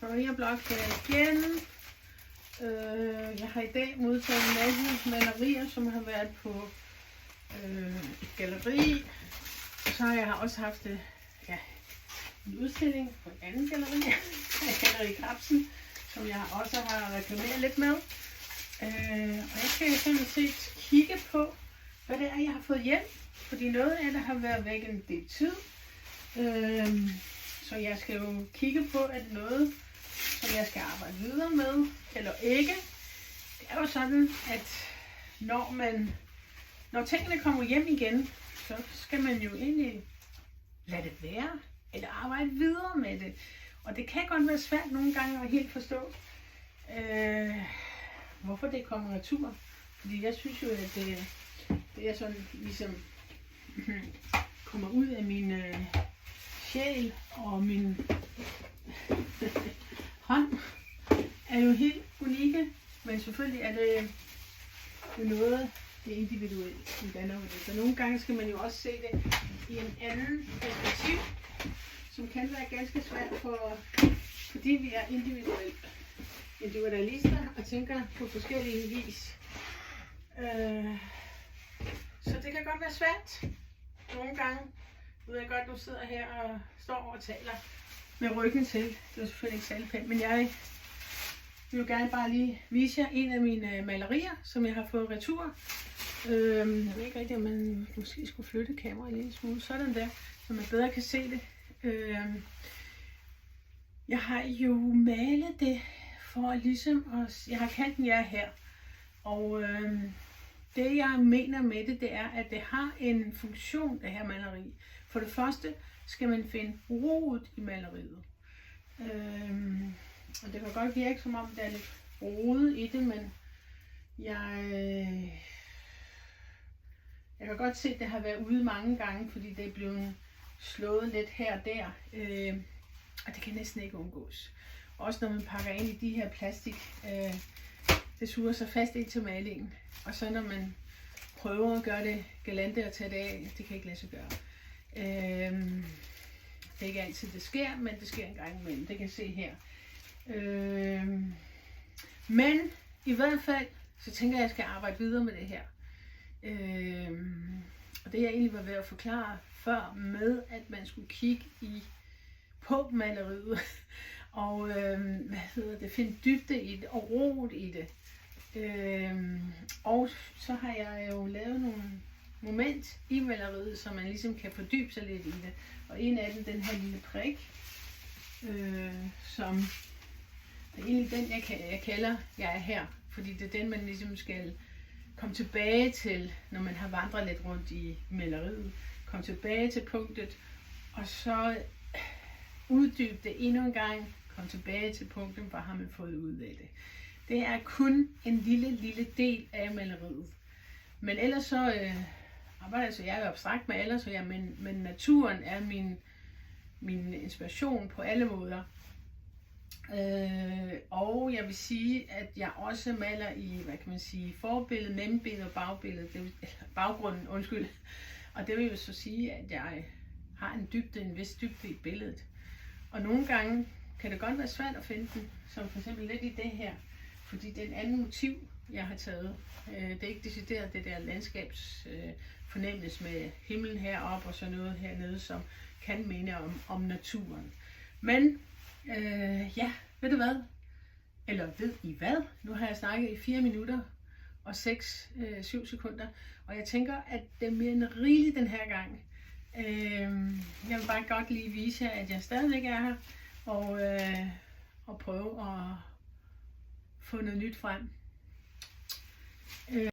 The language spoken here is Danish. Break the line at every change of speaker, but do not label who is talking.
Maria Blok her igen. Jeg har i dag modtaget en masse malerier, som har været på et galleri. Og så har jeg også haft en udstilling på en anden galleri, Galleri Kapsen, som jeg også har reklameret lidt med. Og jeg skal sådan set kigge på, hvad det er, jeg har fået hjem. Fordi noget af det har været væk en del tid. Så jeg skal jo kigge på, at noget, som jeg skal arbejde videre med, eller ikke. Det er jo sådan, at når tingene kommer hjem igen, så skal man jo egentlig lade det være, eller arbejde videre med det. Og det kan godt være svært nogle gange at helt forstå, hvorfor det kommer retur. Fordi jeg synes jo, at det er sådan ligesom kommer ud af min sjæl, og min hånd er jo helt unikke, men selvfølgelig er det jo noget, det er individuelt. Så nogle gange skal man jo også se det i en anden perspektiv, som kan være ganske svært, fordi vi er individualister og tænker på forskellige vis. Så det kan godt være svært nogle gange. Nu ved jeg godt, du sidder her og står og taler med ryggen til. Det er selvfølgelig ikke særlig pænt, men jeg vil jo gerne bare lige vise jer en af mine malerier, som jeg har fået retur. Jeg ved ikke rigtig, om man måske skulle flytte kameraet en lille smule. Sådan der, så man bedre kan se det. Jeg har jo malet det for ligesom jeg har kaldt den jer her. Og det jeg mener med det er, at det har en funktion, det her maleri. For det første skal man finde rodet i maleriet. Og det kan godt virke, som om der er lidt rodet i det, men jeg kan godt se, at det har været ude mange gange, fordi det er blevet slået lidt her og der. Og det kan næsten ikke undgås. Også når man pakker ind i de her plastik, det suger sig fast ind til malingen. Og så når man prøver at gøre det galante og tage det af, det kan ikke lade sig gøre. Det er ikke altid det sker, men det sker en gang imellem. Det kan jeg se her. Men i hvert fald, så tænker jeg, at jeg skal arbejde videre med det her. Og det jeg egentlig var ved at forklare før med, at man skulle kigge på maleriet og finde dybde i det og roet i det. Og så har jeg jo lavet nogle moment i maleriet, så man ligesom kan fordybe sig lidt i det. Og en af dem, den her lille prik, som er egentlig den, jeg kalder jeg er her. Fordi det er den, man ligesom skal komme tilbage til, når man har vandret lidt rundt i maleriet. Kom tilbage til punktet, og så uddybe det endnu en gang. Kom tilbage til punktet, hvad har man fået ud af det. Det er kun en lille del af maleriet. Men ellers så arbejder jeg er jo abstrakt maler, så men naturen er min inspiration på alle måder. Og jeg vil sige, at jeg også maler i, hvad kan man sige, forbillede, mellembillede og baggrunden, undskyld. Og det vil jo så sige, at jeg har en vis dybde i billedet. Og nogle gange kan det godt være svært at finde den, som for eksempel lidt i det her. Fordi det er en anden motiv, jeg har taget. Det er ikke decideret det der landskabsfornemmelse med himlen heroppe og så noget hernede, som kan minde om naturen. Men ved du hvad? Eller ved I hvad? Nu har jeg snakket i 4 minutter og 7 sekunder. Og jeg tænker, at det er mere end rigeligt den her gang. Jeg vil bare godt lige vise jer, at jeg stadigvæk er her. Og prøve at få noget nyt frem.